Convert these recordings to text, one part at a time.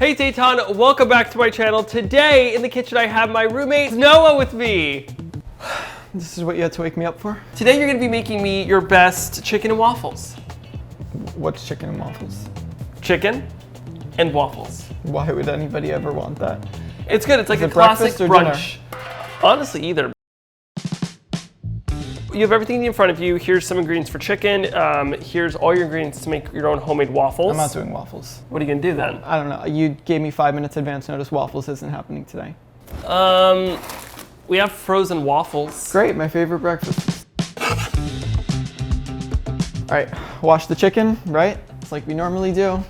Hey, it's Eitan. Welcome back to my channel. Today in the kitchen I have my roommate Noah with me. This is what you had to wake me up for? Today you're going to be making me your best chicken and waffles. What's chicken and waffles? Chicken and waffles. Why would anybody ever want that? It's good. It's like Is a it classic breakfast or brunch. Honestly, either. You have everything in front of you. Here's some ingredients for chicken. Here's all your ingredients to make your own homemade waffles. I'm not doing waffles. What are you gonna do then? I don't know. You gave me 5 minutes advance notice. Waffles isn't happening today. We have frozen waffles. Great, my favorite breakfast. All right, wash the chicken, right? It's like we normally do.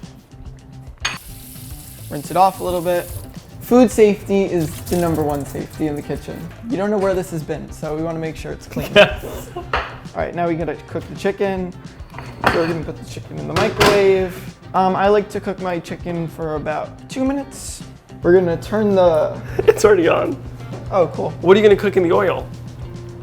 Rinse it off a little bit. Food safety is the #1 safety in the kitchen. You don't know where this has been, so we want to make sure it's clean. Yes. All right, now we gotta cook the chicken. We're gonna put the chicken in the microwave. I like to cook my chicken for about 2 minutes. We're gonna turn the... It's already on. Oh, cool. What are you gonna cook in the oil?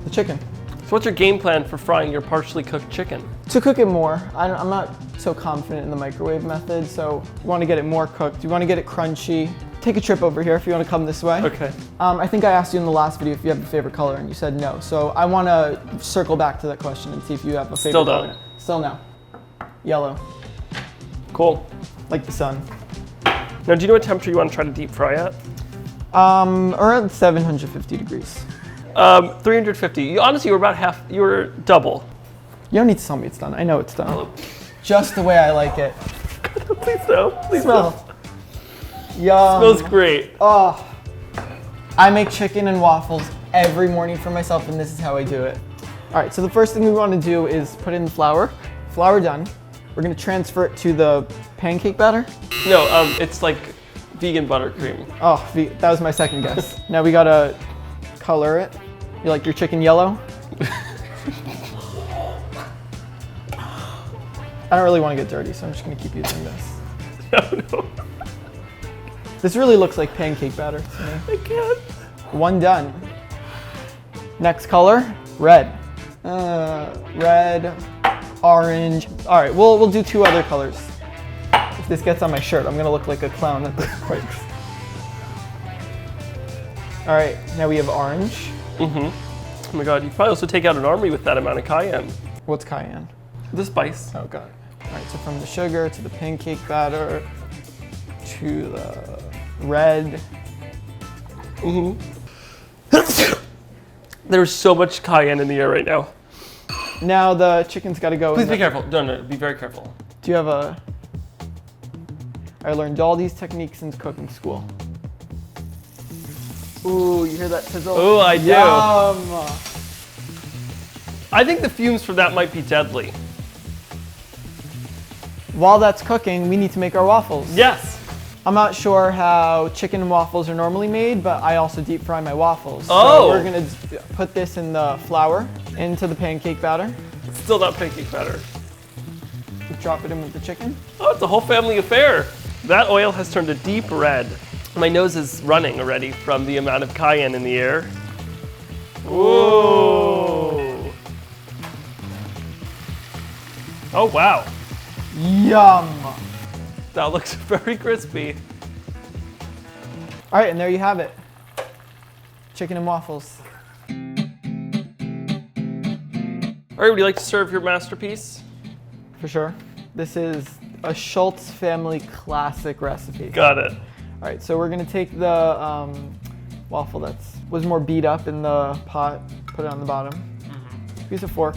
The chicken. So what's your game plan for frying your partially cooked chicken? To cook it more, I'm not so confident in the microwave method, so you want to get it more cooked. You want to get it crunchy. Take a trip over here if you want to come this way. Okay. I think I asked you in the last video if you have a favorite color and you said no. So I want to circle back to that question and see if you have a favorite color. Still no. Yellow. Cool. Like the sun. Now, do you know what temperature you want to try to deep fry at? Around 750 degrees. 350. Honestly, you were about half, you were double. You don't need to tell me it's done. I know it's done. Oh. Just the way I like it. Please no. Please Smell. no. Yum. Smells great. Oh, I make chicken and waffles every morning for myself, and this is how I do it. All right, so the first thing we want to do is put in the flour. Flour done. We're gonna transfer it to the pancake batter. No, it's like vegan buttercream. Oh, that was my second guess. Now we gotta color it. You like your chicken yellow? I don't really want to get dirty, so I'm just gonna keep using this. No. This really looks like pancake batter to me. I can't. One done. Next color, red. Red, orange. All right, we'll do 2 other colors. If this gets on my shirt, I'm gonna look like a clown at this point. All right, now we have orange. Mm-hmm. Oh my God, you probably also take out an army with that amount of cayenne. What's cayenne? The spice. Oh, got it. All right, so from the sugar to the pancake batter to the red. Mm-hmm. There's so much cayenne in the air right now. Now the chicken's got to go. Please be careful. No, be very careful. Do you have a... I learned all these techniques in cooking school. Ooh, you hear that sizzle? Oh, I do. Yum. I think the fumes from that might be deadly. While that's cooking, we need to make our waffles. Yes. I'm not sure how chicken and waffles are normally made, but I also deep fry my waffles. Oh. So we're gonna put this in the flour, into the pancake batter. It's still not pancake batter. Drop it in with the chicken. Oh, it's a whole family affair. That oil has turned a deep red. My nose is running already from the amount of cayenne in the air. Whoa. Oh, wow. Yum. That looks very crispy. All right, and there you have it. Chicken and waffles. All right, would you like to serve your masterpiece? For sure. This is a Schultz family classic recipe. Got it. All right, so we're gonna take the waffle that was more beat up in the pot, put it on the bottom. Mm-hmm. Use a fork.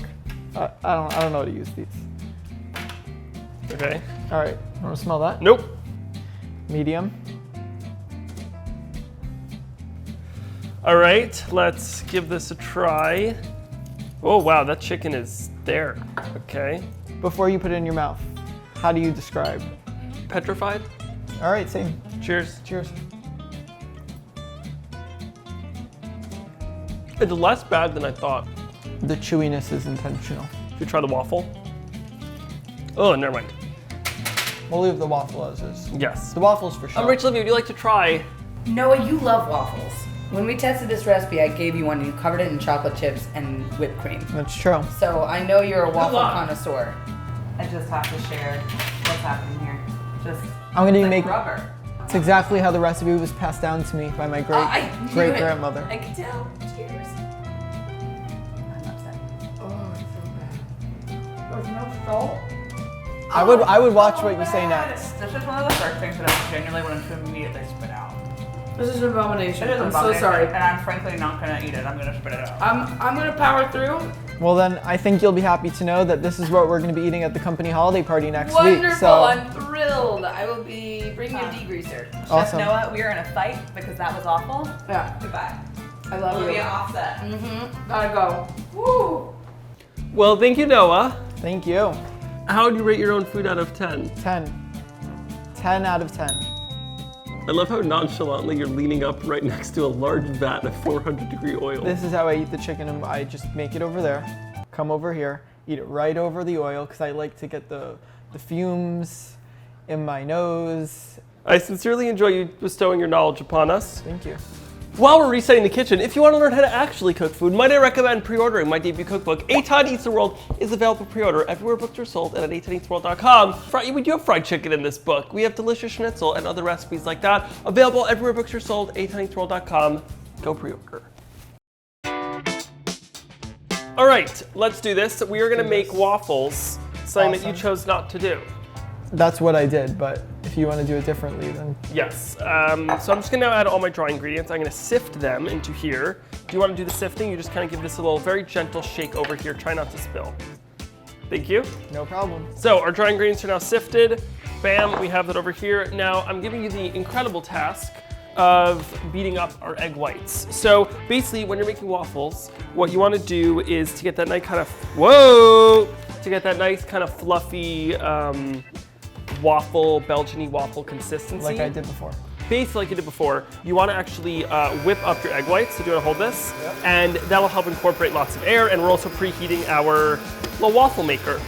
I don't know how to use these. Okay. All right, want to smell that? Nope. Medium. All right, let's give this a try. Oh wow, that chicken is there. Okay. Before you put it in your mouth, how do you describe? Petrified? All right, same. Cheers. Cheers. It's less bad than I thought. The chewiness is intentional. Should we try the waffle? Oh, never mind. We'll leave the waffle as is. Yes. The waffles for sure. Rachel, would you like to try? Noah, you love waffles. When we tested this recipe, I gave you one and you covered it in chocolate chips and whipped cream. That's true. So I know you're a waffle luck. connoisseur. I just have to share what's happening here. Just I'm gonna like make rubber. It's exactly how the recipe was passed down to me by my great grandmother. I can tell. Cheers. I'm upset. Oh, it's so bad. There's no salt. I would watch what you say next. This is one of the first things that I genuinely want to immediately spit out. This is an abomination. It is I'm abomination, so sorry. And I'm frankly not gonna eat it. I'm gonna spit it out. I'm gonna power through. Well then, I think you'll be happy to know that this is what we're going to be eating at the company holiday party next Wonderful. week. So I'm thrilled. I will be bringing a degreaser. Awesome. Chef Noah, we are in a fight because that was awful. Yeah. Goodbye. I love We'll be you. an offset. Gotta go. Woo. Well, thank you, Noah. thank you. How would you rate your own food out of 10? 10. 10 out of 10. I love how nonchalantly you're leaning up right next to a large vat of 400-degree oil. This is how I eat the chicken. And I just make it over there, come over here, eat it right over the oil because I like to get the fumes in my nose. I sincerely enjoy you bestowing your knowledge upon us. Thank you. While we're resetting the kitchen, if you want to learn how to actually cook food, might I recommend pre-ordering my debut cookbook, Eitan Eats the World, is available pre-order everywhere books are sold and at eataneatstheworld.com. We do have fried chicken in this book. We have delicious schnitzel and other recipes like that. Available everywhere books are sold, eataneatstheworld.com. Go pre-order. All right, let's do this. We are going to make waffles, something that you Awesome. chose not to do. That's what I did, but if you want to do it differently, then Yes. So I'm just gonna now add all my dry ingredients. I'm gonna sift them into here. Do you want to do the sifting? You just kind of give this a little very gentle shake over here. Try not to spill. Thank you. no problem. So our dry ingredients are now sifted. Bam, we have that over here. Now I'm giving you the incredible task of beating up our egg whites. So basically when you're making waffles, what you want to do is to get that nice kind of, fluffy, waffle, Belgian-y waffle consistency. Like I did before. Basically like you did before, you want to actually whip up your egg whites. So do you want to hold this? Yep. And that'll help incorporate lots of air, and we're also preheating our little waffle maker.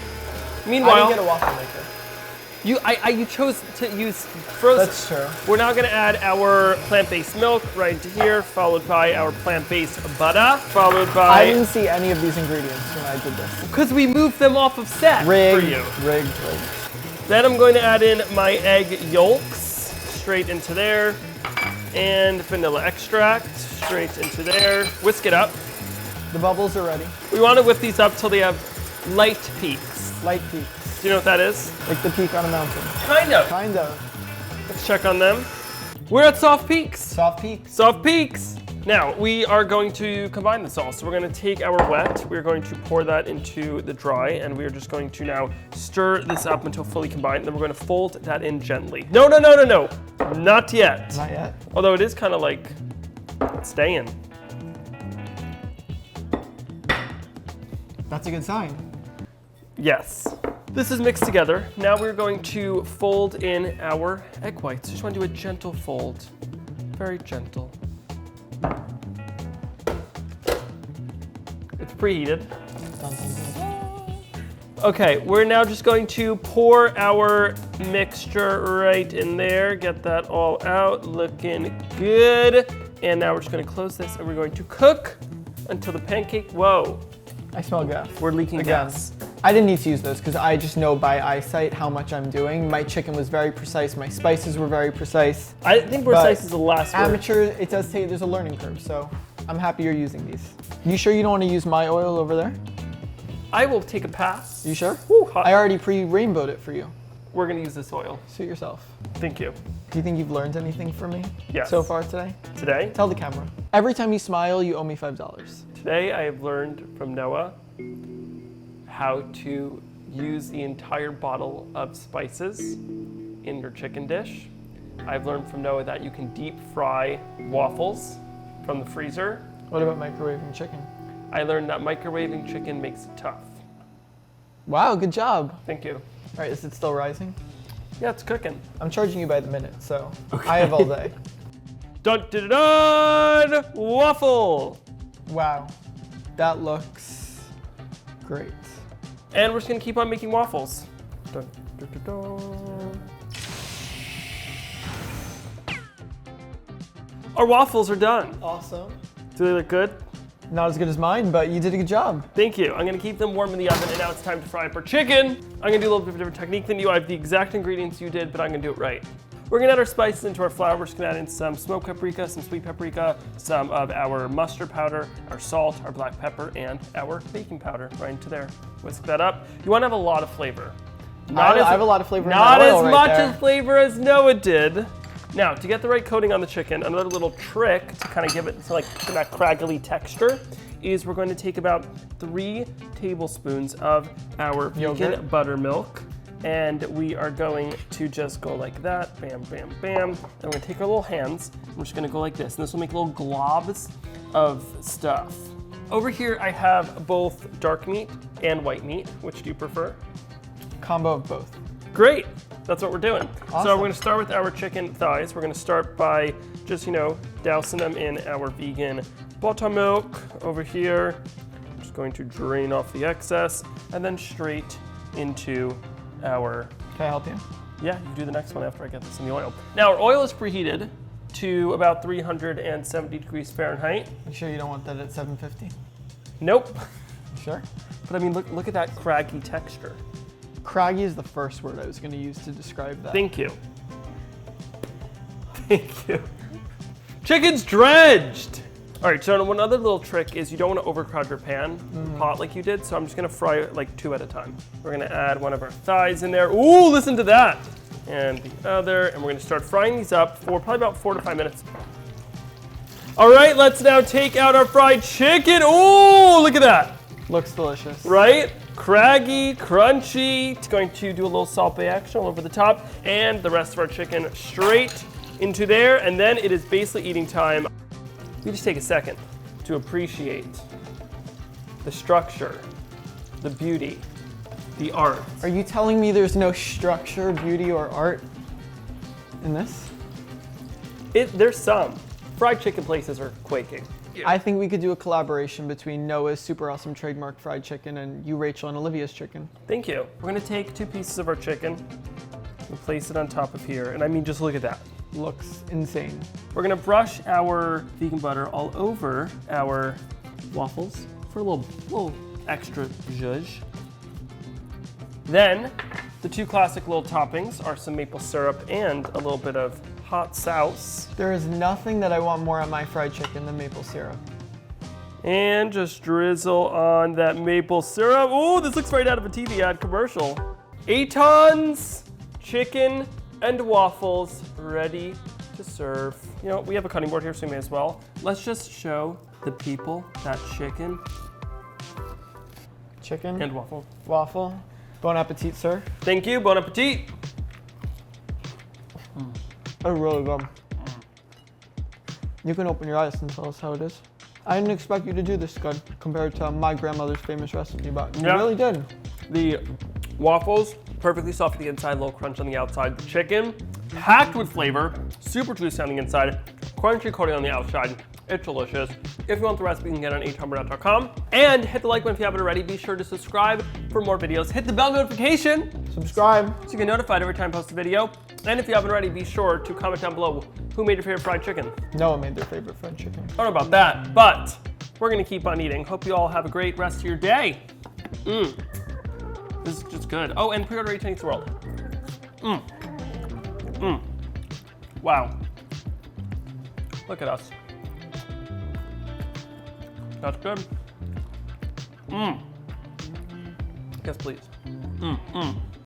I Meanwhile, didn't get a waffle maker. you chose to use frozen. That's true. We're now going to add our plant-based milk right into here, followed by our plant-based butter, followed I by, didn't see any of these ingredients when I did this. because we moved them off of set Rigged, for you. rigged. Then I'm going to add in my egg yolks straight into there, and vanilla extract straight into there. Whisk it up. The bubbles are ready. We want to whip these up till they have light peaks. Light peaks, Do you know what that is? like the peak on a mountain. Kind of. Kind of. Let's check on them. We're at soft peaks. Soft peaks. Soft peaks. Now, we are going to combine this all. So we're going to take our wet, we're going to pour that into the dry, and we are just going to now stir this up until fully combined. Then we're going to fold that in gently. No, not yet. Not yet. Although it is kind of like staying. That's a good sign. Yes. This is mixed together. Now we're going to fold in our egg whites. Just want to do a gentle fold. Very gentle. It's preheated. Okay, we're now just going to pour our mixture right in there. Get that all out, looking good. And now we're just gonna close this and we're going to cook until the pancake, whoa, I smell gas. we're leaking Again. gas. I didn't need to use those because I just know by eyesight how much I'm doing. My chicken was very precise. My spices were very precise. I think precise is the last word. Amateur, it does say there's a learning curve, so I'm happy you're using these. You sure you don't want to use my oil over there? I will take a pass. You sure? Woo, hot. I already pre-rainbowed it for you. We're gonna use this oil. Suit yourself. Thank you. Do you think you've learned anything from me Yes. so far today? Today, Tell the camera. Every time you smile, you owe me $5. today I have learned from Noah how to use the entire bottle of spices in your chicken dish. I've learned from Noah that you can deep fry waffles from the freezer. What about microwaving chicken? I learned that microwaving chicken makes it tough. Wow, good job. Thank you. All right, is it still rising? Yeah, it's cooking. I'm charging you by the minute, so I have all day. Dun dun dun! Dun! Waffle! Wow, that looks great. And we're just gonna keep on making waffles. Dun, dun, dun, dun. Our waffles are done. Awesome. Do they look good? Not as good as mine, but you did a good job. Thank you. I'm gonna keep them warm in the oven, and now it's time to fry up our chicken. I'm gonna do a little bit of a different technique than you. I have the exact ingredients you did, but I'm gonna do it right. We're gonna add our spices into our flour. We're just gonna add in some smoked paprika, some sweet paprika, some of our mustard powder, our salt, our black pepper, and our baking powder right into there. Whisk that up. You wanna have a lot of flavor. I have a lot of flavor in Not that oil as right much there. as flavor as Noah did. Now, to get the right coating on the chicken, another little trick to kind of give it like that craggly texture is we're going to take about 3 tablespoons of our vegan Yogurt. buttermilk, and we are going to just go like that, bam, bam, bam. And we're gonna take our little hands, and we're just gonna go like this, and this will make little globs of stuff. Over here, I have both dark meat and white meat. Which do you prefer? Combo of both. Great, that's what we're doing. So Awesome. we're gonna start with our chicken thighs. We're gonna start by just, dousing them in our vegan buttermilk over here. Just going to drain off the excess and then straight into our, Can I help you? yeah, you do the next one after I get this in the oil. Now our oil is preheated to about 370 degrees Fahrenheit. You sure you don't want that at 750? Nope, Sure. but I mean, look at that craggy texture. Craggy is the first word I was going to use to describe that. Thank you. Thank you. Chicken's dredged. All right, so one other little trick is you don't want to overcrowd your pan pot like you did, so I'm just gonna fry it like 2 at a time. We're gonna add one of our thighs in there. Ooh, listen to that. And the other, and we're gonna start frying these up for probably about 4 to 5 minutes. All right, let's now take out our fried chicken. Ooh, look at that. Looks delicious. Right? Craggy, crunchy. It's going to do a little salt bay action all over the top, and the rest of our chicken straight into there, and then it is basically eating time. You just take a second to appreciate the structure, the beauty, the art. Are you telling me there's no structure, beauty, or art in this? There's some. Fried chicken places are quaking. I think we could do a collaboration between Noah's super awesome trademark fried chicken and you, Rachel, and Olivia's chicken. Thank you. We're gonna take 2 pieces of our chicken and place it on top of here, and I mean, just look at that. Looks insane. We're gonna brush our vegan butter all over our waffles for a little extra zhuzh. Then, the 2 classic little toppings are some maple syrup and a little bit of hot sauce. There is nothing that I want more on my fried chicken than maple syrup. And just drizzle on that maple syrup. Ooh, this looks right out of a TV ad commercial. Eitan's chicken and waffles ready to serve. You know, we have a cutting board here, so we may as well. Let's just show the people that chicken Chicken, and waffle. waffle. Bon appetit, sir. Thank you, bon appetit. They're really good. You can open your eyes and tell us how it is. I didn't expect you to do this good compared to my grandmother's famous recipe, but you Yeah. really did. The waffles, perfectly soft on the inside, a little crunch on the outside. The chicken, packed with flavor, super juicy on the inside, crunchy coating on the outside. It's delicious. If you want the recipe, you can get it on eitanproductions.com. And hit the like button if you haven't already. Be sure to subscribe for more videos. Hit the bell notification Subscribe. so you get notified every time I post a video. And if you haven't already, be sure to comment down below who made your favorite fried chicken. Noah made their favorite fried chicken. I don't know about that, but we're gonna keep on eating. Hope you all have a great rest of your day. This is just good. Oh, and pre-order Eitan Eats the World. Wow. Look at us. That's good. Yes, please.